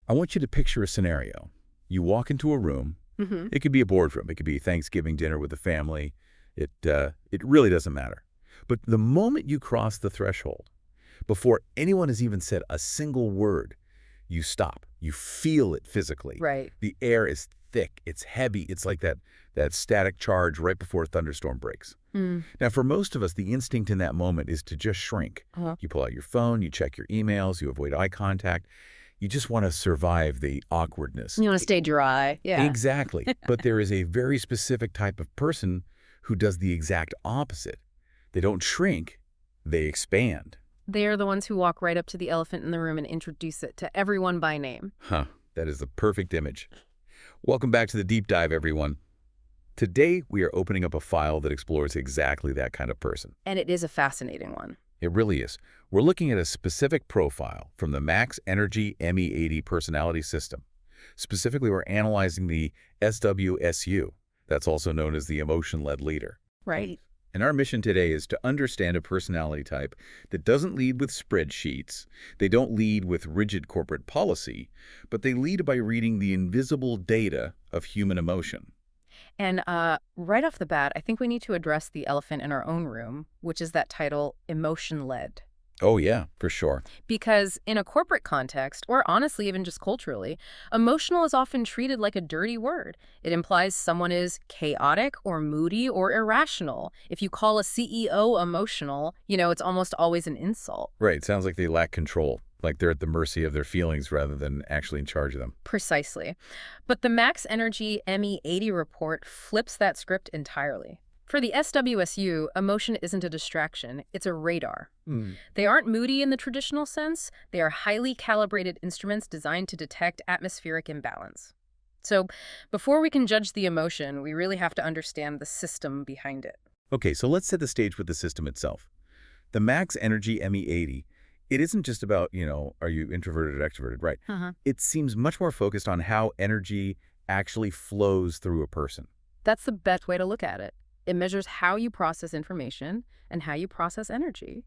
I want you to picture a scenario. You walk into a room. Hmm. It could be a boardroom. It could be Thanksgiving dinner with the family. It really doesn't matter. But the moment you cross the threshold, before anyone has even said a single word, you stop. You feel it physically. Right. The air is thick. It's heavy. It's like that static charge right before a thunderstorm breaks. Mm. Now, for most of us, the instinct in that moment is to just shrink. Uh-huh. You pull out your phone, you check your emails, you avoid eye contact. You just want to survive the awkwardness. You want to stay dry. Yeah. Exactly. But there is a very specific type of person who does the exact opposite. They don't shrink, they expand. They are the ones who walk right up to the elephant in the room and introduce it to everyone by name. Huh, that is the perfect image. Welcome back to the Deep Dive, everyone. Today, we are opening up a file that explores exactly that kind of person. And it is a fascinating one. It really is. We're looking at a specific profile from the Max Energy ME80 personality system. Specifically, we're analyzing the SWSU. That's also known as the emotion-led leader. Right. And our mission today is to understand a personality type that doesn't lead with spreadsheets, they don't lead with rigid corporate policy, but they lead by reading the invisible data of human emotion. And right off the bat, I think we need to address the elephant in our own room, which is that title, emotion-led. Oh yeah, for sure. Because in a corporate context, or honestly even just culturally, emotional is often treated like a dirty word. It implies someone is chaotic or moody or irrational. If you call a CEO emotional, it's almost always an insult. Right, it sounds like they lack control, like they're at the mercy of their feelings rather than actually in charge of them. Precisely. But the Max Energy ME80 report flips that script entirely. For the SWSU, emotion isn't a distraction, it's a radar. They aren't moody in the traditional sense. They are highly calibrated instruments designed to detect atmospheric imbalance. So before we can judge the emotion, we really have to understand the system behind it. Okay, so let's set the stage with the system itself. The Max Energy ME80, it isn't just about, are you introverted or extroverted, right? It seems much more focused on how energy actually flows through a person. That's the best way to look at it. It measures how you process information and how you process energy.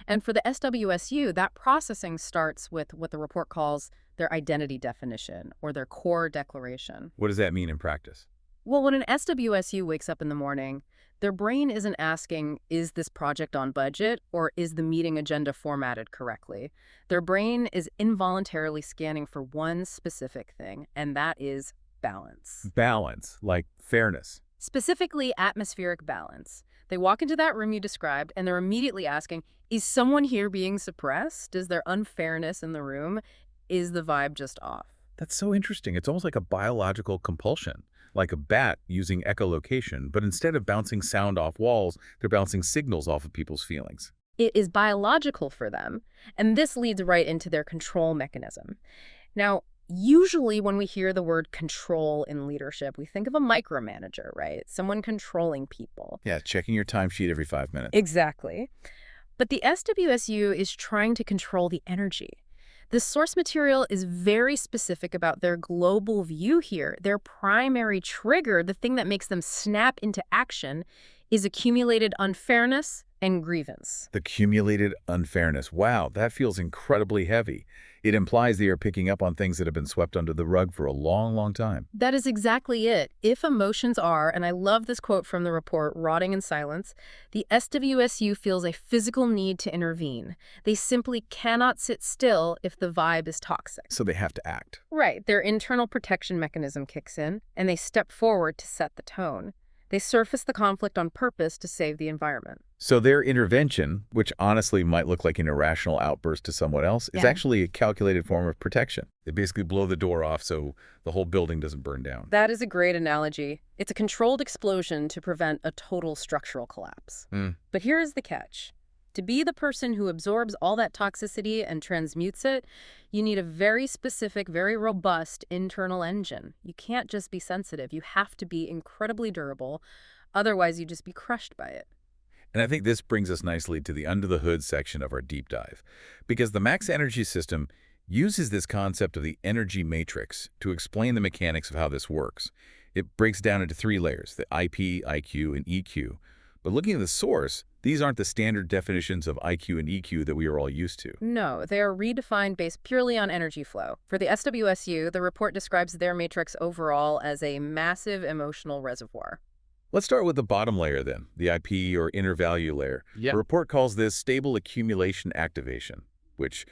And for the SWSU, that processing starts with what the report calls their identity definition or their core declaration. What does that mean in practice? Well, when an SWSU wakes up in the morning, their brain isn't asking, is this project on budget or is the meeting agenda formatted correctly? Their brain is involuntarily scanning for one specific thing, and that is balance. Balance, like fairness. Specifically, atmospheric balance. They walk into that room you described, and they're immediately asking, is someone here being suppressed? Is there unfairness in the room? Is the vibe just off? That's so interesting. It's almost like a biological compulsion, like a bat using echolocation, but instead of bouncing sound off walls, they're bouncing signals off of people's feelings. It is biological for them, and this leads right into their control mechanism. Now, usually when we hear the word control in leadership, we think of a micromanager, right? Someone controlling people. Yeah, checking your timesheet every 5 minutes. Exactly. But the SWSU is trying to control the energy. The source material is very specific about their global view here. Their primary trigger, the thing that makes them snap into action, is accumulated unfairness and grievance. The accumulated unfairness. Wow, that feels incredibly heavy. It implies they are picking up on things that have been swept under the rug for a long, long time. That is exactly it. If emotions are, and I love this quote from the report, rotting in silence, the SWSU feels a physical need to intervene. They simply cannot sit still if the vibe is toxic. So they have to act. Right. Their internal protection mechanism kicks in, and they step forward to set the tone. They surface the conflict on purpose to save the environment. So their intervention, which honestly might look like an irrational outburst to someone else, is actually a calculated form of protection. They basically blow the door off so the whole building doesn't burn down. That is a great analogy. It's a controlled explosion to prevent a total structural collapse. But here is the catch. To be the person who absorbs all that toxicity and transmutes it, you need a very specific, very robust internal engine. You can't just be sensitive. You have to be incredibly durable. Otherwise, you'd just be crushed by it. And I think this brings us nicely to the under-the-hood section of our deep dive, because the Max Energy system uses this concept of the energy matrix to explain the mechanics of how this works. It breaks down into 3 layers, the IP, IQ, and EQ. But looking at the source, These aren't the standard definitions of IQ and EQ that we are all used to. No, they are redefined based purely on energy flow. For the SWSU, the report describes their matrix overall as a massive emotional reservoir. Let's start with the bottom layer then, the IP or inner value layer. Yeah. The report calls this stable accumulation activation, which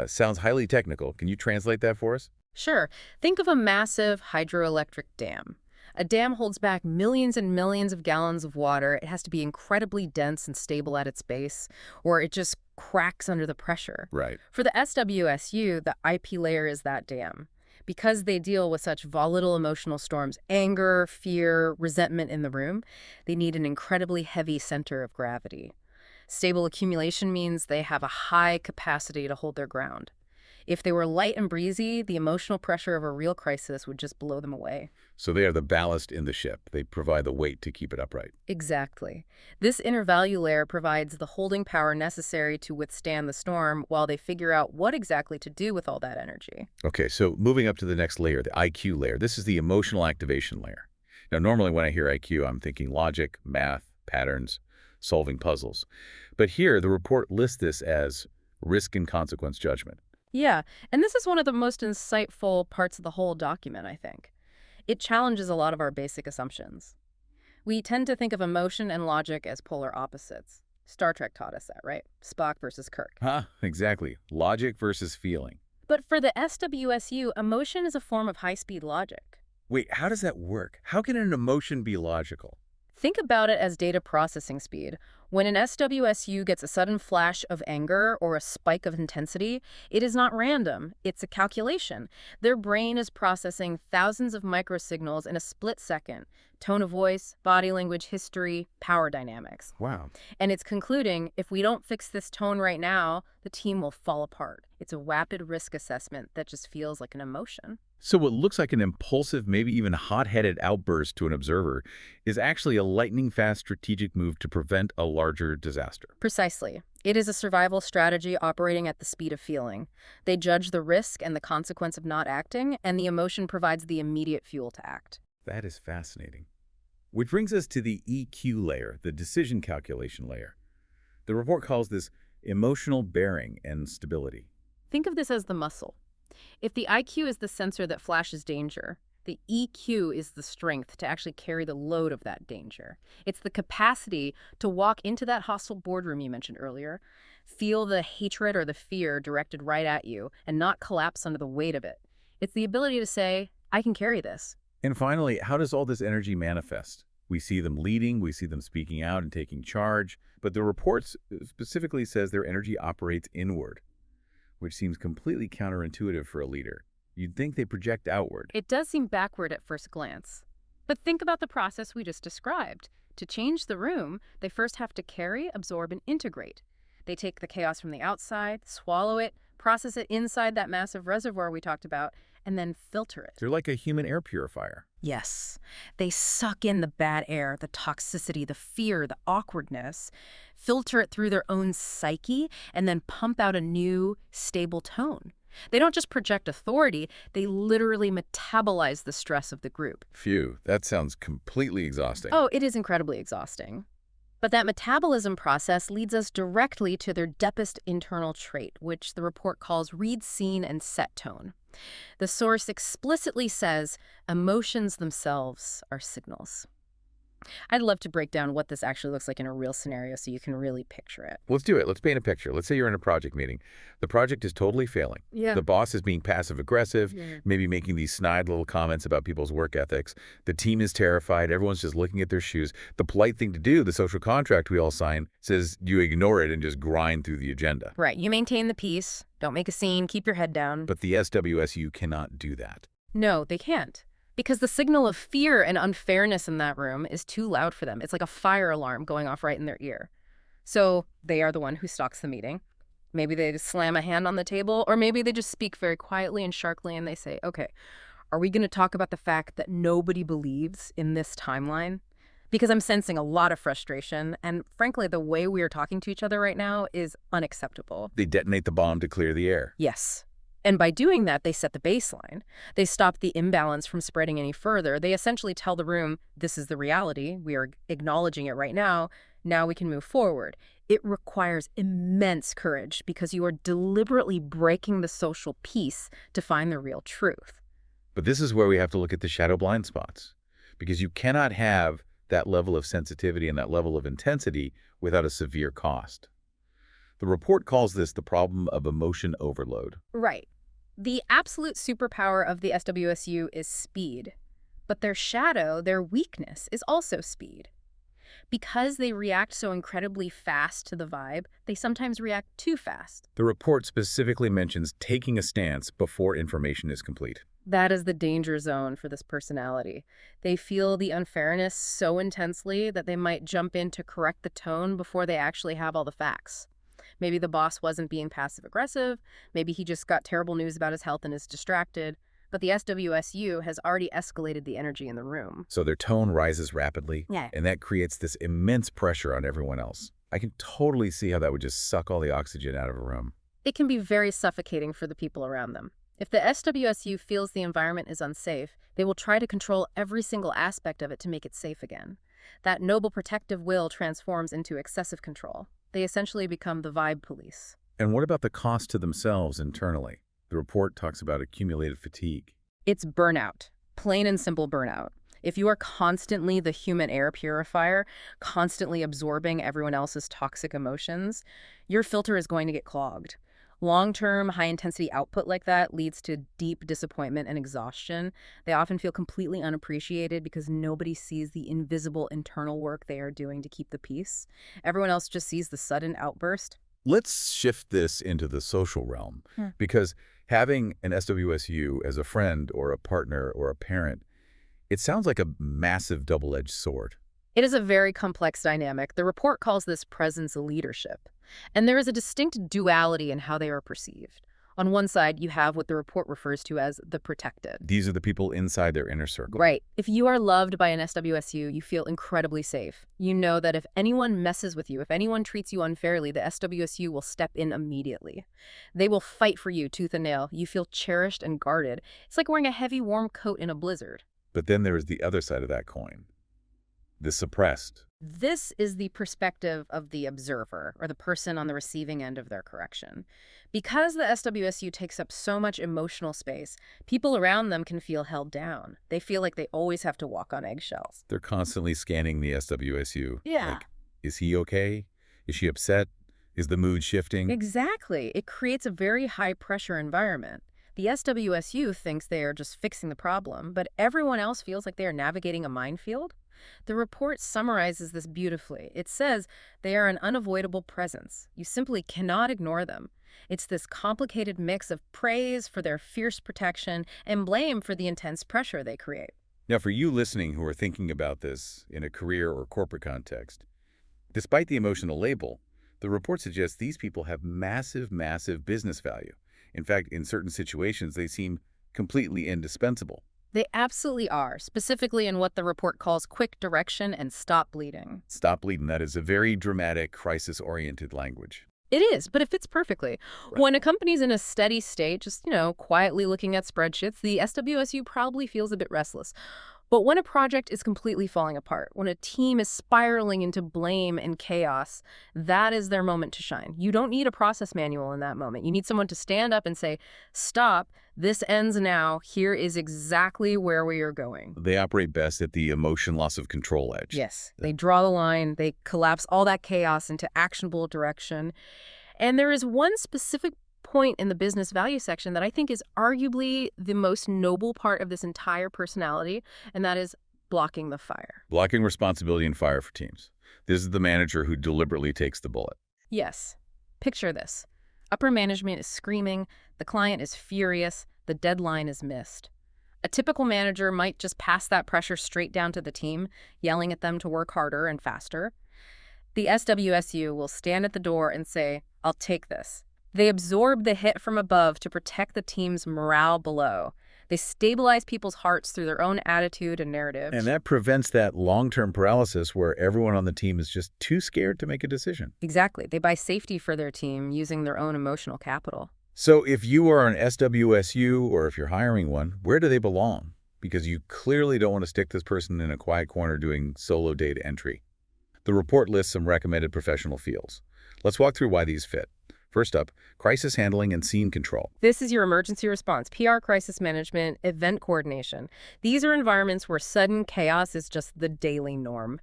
sounds highly technical. Can you translate that for us? Sure, think of a massive hydroelectric dam. A dam holds back millions and millions of gallons of water. It has to be incredibly dense and stable at its base, or it just cracks under the pressure. Right. For the SWSU, the IP layer is that dam. Because they deal with such volatile emotional storms, anger, fear, resentment in the room, they need an incredibly heavy center of gravity. Stable accumulation means they have a high capacity to hold their ground. If they were light and breezy, the emotional pressure of a real crisis would just blow them away. So they are the ballast in the ship. They provide the weight to keep it upright. Exactly. This inner value layer provides the holding power necessary to withstand the storm while they figure out what exactly to do with all that energy. Okay, so moving up to the next layer, the IQ layer. This is the emotional activation layer. Now, normally when I hear IQ, I'm thinking logic, math, patterns, solving puzzles. But here, the report lists this as risk and consequence judgment. Yeah, and this is one of the most insightful parts of the whole document, I think. It challenges a lot of our basic assumptions. We tend to think of emotion and logic as polar opposites. Star Trek taught us that, right? Spock versus Kirk. Exactly. Logic versus feeling. But for the SWSU, emotion is a form of high-speed logic. Wait, how does that work? How can an emotion be logical? Think about it as data processing speed. When an SWSU gets a sudden flash of anger or a spike of intensity, it is not random. It's a calculation. Their brain is processing thousands of microsignals in a split second. Tone of voice, body language, history, power dynamics. Wow. And it's concluding, if we don't fix this tone right now, the team will fall apart. It's a rapid risk assessment that just feels like an emotion. So what looks like an impulsive, maybe even hot-headed outburst to an observer is actually a lightning-fast strategic move to prevent a larger disaster. Precisely. It is a survival strategy operating at the speed of feeling. They judge the risk and the consequence of not acting, and the emotion provides the immediate fuel to act. That is fascinating. Which brings us to the EQ layer, the decision calculation layer. The report calls this emotional bearing and stability. Think of this as the muscle. If the IQ is the sensor that flashes danger, the EQ is the strength to actually carry the load of that danger. It's the capacity to walk into that hostile boardroom you mentioned earlier, feel the hatred or the fear directed right at you, and not collapse under the weight of it. It's the ability to say, I can carry this. And finally, how does all this energy manifest? We see them leading, we see them speaking out and taking charge, but the report specifically says their energy operates inward, which seems completely counterintuitive for a leader. You'd think they project outward. It does seem backward at first glance. But think about the process we just described. To change the room, they first have to carry, absorb, and integrate. They take the chaos from the outside, swallow it, process it inside that massive reservoir we talked about, and then filter it. They're like a human air purifier. Yes. They suck in the bad air, the toxicity, the fear, the awkwardness, filter it through their own psyche, and then pump out a new, stable tone. They don't just project authority, they literally metabolize the stress of the group. Phew, that sounds completely exhausting. Oh, it is incredibly exhausting. But that metabolism process leads us directly to their deepest internal trait, which the report calls read, scene, and set tone. The source explicitly says emotions themselves are signals. I'd love to break down what this actually looks like in a real scenario so you can really picture it. Let's do it. Let's paint a picture. Let's say you're in a project meeting. The project is totally failing. Yeah. The boss is being passive-aggressive, Yeah. maybe making these snide little comments about people's work ethics. The team is terrified. Everyone's just looking at their shoes. The polite thing to do, the social contract we all sign, says you ignore it and just grind through the agenda. Right. You maintain the peace. Don't make a scene. Keep your head down. But the SWSU cannot do that. No, they can't. Because the signal of fear and unfairness in that room is too loud for them. It's like a fire alarm going off right in their ear. So they are the one who stalks the meeting. Maybe they just slam a hand on the table, or maybe they just speak very quietly and sharply and they say, okay, are we going to talk about the fact that nobody believes in this timeline? Because I'm sensing a lot of frustration, and frankly, the way we are talking to each other right now is unacceptable. They detonate the bomb to clear the air. Yes. And by doing that, they set the baseline. They stop the imbalance from spreading any further. They essentially tell the room, this is the reality. We are acknowledging it right now. Now we can move forward. It requires immense courage because you are deliberately breaking the social peace to find the real truth. But this is where we have to look at the shadow blind spots, because you cannot have that level of sensitivity and that level of intensity without a severe cost. The report calls this the problem of emotion overload. Right. The absolute superpower of the SWSU is speed. But their shadow, their weakness, is also speed. Because they react so incredibly fast to the vibe, they sometimes react too fast. The report specifically mentions taking a stance before information is complete. That is the danger zone for this personality. They feel the unfairness so intensely that they might jump in to correct the tone before they actually have all the facts. Maybe the boss wasn't being passive-aggressive. Maybe he just got terrible news about his health and is distracted. But the SWSU has already escalated the energy in the room. So their tone rises rapidly, Yeah. and that creates this immense pressure on everyone else. I can totally see how that would just suck all the oxygen out of a room. It can be very suffocating for the people around them. If the SWSU feels the environment is unsafe, they will try to control every single aspect of it to make it safe again. That noble protective will transforms into excessive control. They essentially become the vibe police. And what about the cost to themselves internally? The report talks about accumulated fatigue. It's burnout. Plain and simple burnout. If you are constantly the human air purifier, constantly absorbing everyone else's toxic emotions, your filter is going to get clogged. Long-term, high-intensity output like that leads to deep disappointment and exhaustion. They often feel completely unappreciated because nobody sees the invisible internal work they are doing to keep the peace. Everyone else just sees the sudden outburst. Let's shift this into the social realm, because having an SWSU as a friend or a partner or a parent, it sounds like a massive double-edged sword. It is a very complex dynamic. The report calls this presence leadership. And there is a distinct duality in how they are perceived. On one side, you have what the report refers to as the protected. These are the people inside their inner circle. Right. If you are loved by an SWSU, you feel incredibly safe. You know that if anyone messes with you, if anyone treats you unfairly, the SWSU will step in immediately. They will fight for you tooth and nail. You feel cherished and guarded. It's like wearing a heavy, warm coat in a blizzard. But then there is the other side of that coin, the suppressed. This is the perspective of the observer, or the person on the receiving end of their correction. Because the SWSU takes up so much emotional space, people around them can feel held down. They feel like they always have to walk on eggshells. They're constantly scanning the SWSU. Yeah. Like, is he okay? Is she upset? Is the mood shifting? Exactly. It creates a very high-pressure environment. The SWSU thinks they are just fixing the problem, but everyone else feels like they are navigating a minefield. The report summarizes this beautifully. It says they are an unavoidable presence. You simply cannot ignore them. It's this complicated mix of praise for their fierce protection and blame for the intense pressure they create. Now, for you listening who are thinking about this in a career or corporate context, despite the emotional label, the report suggests these people have massive, massive business value. In fact, in certain situations, they seem completely indispensable. They absolutely are, specifically in what the report calls quick direction and stop bleeding. Stop bleeding, that is a very dramatic, crisis-oriented language. It is, but it fits perfectly. Right. When a company's in a steady state, just, quietly looking at spreadsheets, the SWSU probably feels a bit restless. But when a project is completely falling apart, when a team is spiraling into blame and chaos, that is their moment to shine. You don't need a process manual in that moment. You need someone to stand up and say, stop, this ends now, here is exactly where we are going. They operate best at the emotion loss of control edge. Yes, they draw the line, they collapse all that chaos into actionable direction. And there is one specific point in the business value section that I think is arguably the most noble part of this entire personality, and that is blocking the fire. Blocking responsibility and fire for teams. This is the manager who deliberately takes the bullet. Yes. Picture this. Upper management is screaming, the client is furious, the deadline is missed. A typical manager might just pass that pressure straight down to the team, yelling at them to work harder and faster. The SWSU will stand at the door and say, I'll take this. They absorb the hit from above to protect the team's morale below. They stabilize people's hearts through their own attitude and narrative. And that prevents that long-term paralysis where everyone on the team is just too scared to make a decision. Exactly. They buy safety for their team using their own emotional capital. So if you are an SWSU or if you're hiring one, where do they belong? Because you clearly don't want to stick this person in a quiet corner doing solo data entry. The report lists some recommended professional fields. Let's walk through why these fit. First up, crisis handling and scene control. This is your emergency response, PR crisis management, event coordination. These are environments where sudden chaos is just the daily norm.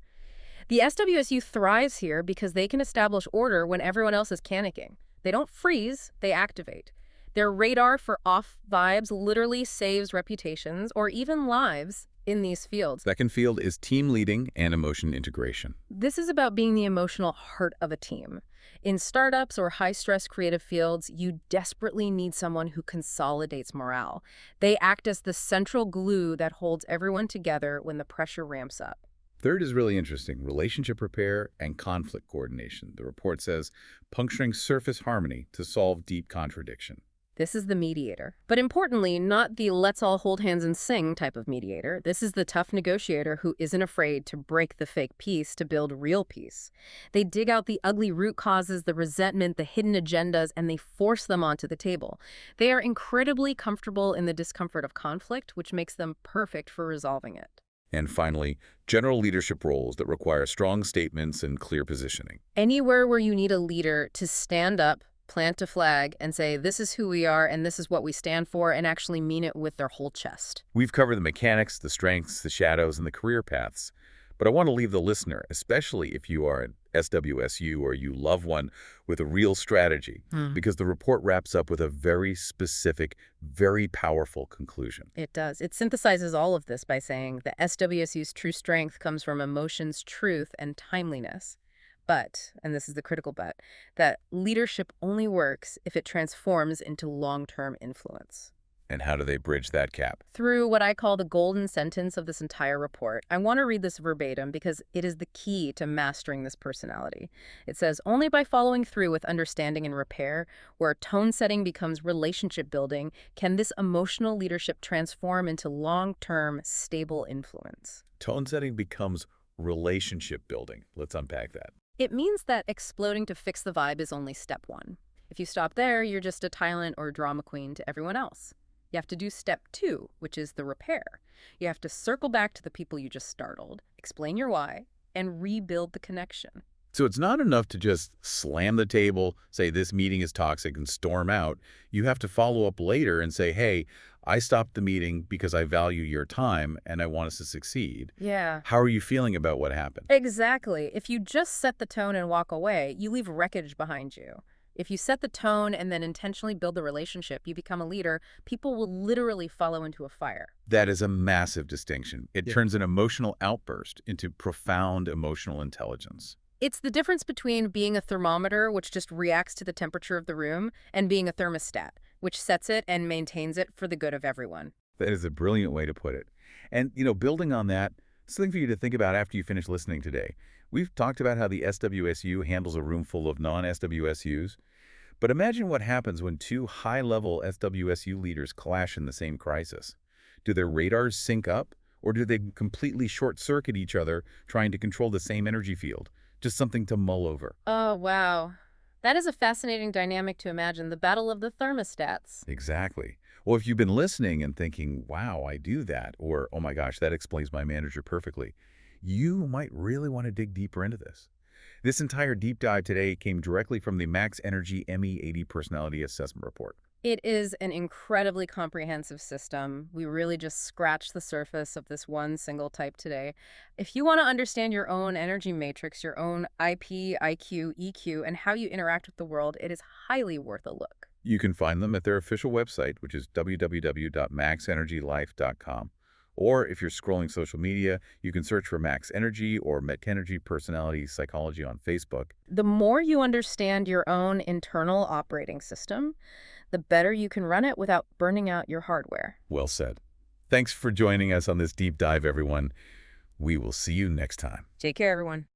The SWSU thrives here because they can establish order when everyone else is panicking. They don't freeze, they activate. Their radar for off vibes literally saves reputations or even lives in these fields. Second field is team leading and emotion integration. This is about being the emotional heart of a team. In startups or high-stress creative fields, you desperately need someone who consolidates morale. They act as the central glue that holds everyone together when the pressure ramps up. Third is really interesting, relationship repair and conflict coordination. The report says puncturing surface harmony to solve deep contradiction. This is the mediator. But importantly, not the let's all hold hands and sing type of mediator. This is the tough negotiator who isn't afraid to break the fake peace to build real peace. They dig out the ugly root causes, the resentment, the hidden agendas, and they force them onto the table. They are incredibly comfortable in the discomfort of conflict, which makes them perfect for resolving it. And finally, general leadership roles that require strong statements and clear positioning. Anywhere where you need a leader to stand up, plant a flag, and say, this is who we are and this is what we stand for, and actually mean it with their whole chest. We've covered the mechanics, the strengths, the shadows, and the career paths. But I want to leave the listener, especially if you are an SWSU or you love one, with a real strategy, because the report wraps up with a very specific, very powerful conclusion. It does. It synthesizes all of this by saying the SWSU's true strength comes from emotions, truth, and timeliness. But, and this is the critical but, that leadership only works if it transforms into long-term influence. And how do they bridge that gap? Through what I call the golden sentence of this entire report. I want to read this verbatim because it is the key to mastering this personality. It says, only by following through with understanding and repair, where tone setting becomes relationship building, can this emotional leadership transform into long-term, stable influence. Tone setting becomes relationship building. Let's unpack that. It means that exploding to fix the vibe is only step one. If you stop there, you're just a tyrant or drama queen to everyone else. You have to do step 2, which is the repair. You have to circle back to the people you just startled, explain your why, and rebuild the connection. So it's not enough to just slam the table, say this meeting is toxic, and storm out. You have to follow up later and say, hey, I stopped the meeting because I value your time and I want us to succeed. Yeah. How are you feeling about what happened? Exactly. If you just set the tone and walk away, you leave wreckage behind you. If you set the tone and then intentionally build the relationship, you become a leader, people will literally follow into a fire. That is a massive distinction. It turns an emotional outburst into profound emotional intelligence. It's the difference between being a thermometer, which just reacts to the temperature of the room, and being a thermostat, which sets it and maintains it for the good of everyone. That is a brilliant way to put it. And, building on that, something for you to think about after you finish listening today. We've talked about how the SWSU handles a room full of non-SWSUs. But imagine what happens when two high-level SWSU leaders clash in the same crisis. Do their radars sync up, or do they completely short-circuit each other trying to control the same energy field? Just something to mull over. Oh, wow. That is a fascinating dynamic to imagine, the battle of the thermostats. Exactly. Well, if you've been listening and thinking, wow, I do that, or, oh my gosh, that explains my manager perfectly, you might really want to dig deeper into this. This entire deep dive today came directly from the Max Energy ME80 Personality Assessment Report. It is an incredibly comprehensive system. We really just scratched the surface of this one single type today. If you want to understand your own energy matrix, your own IP, IQ, EQ, and how you interact with the world, it is highly worth a look. You can find them at their official website, which is www.maxenergylife.com. Or if you're scrolling social media, you can search for Max Energy or MetEnergy Personality Psychology on Facebook. The more you understand your own internal operating system, the better you can run it without burning out your hardware. Well said. Thanks for joining us on this deep dive, everyone. We will see you next time. Take care, everyone.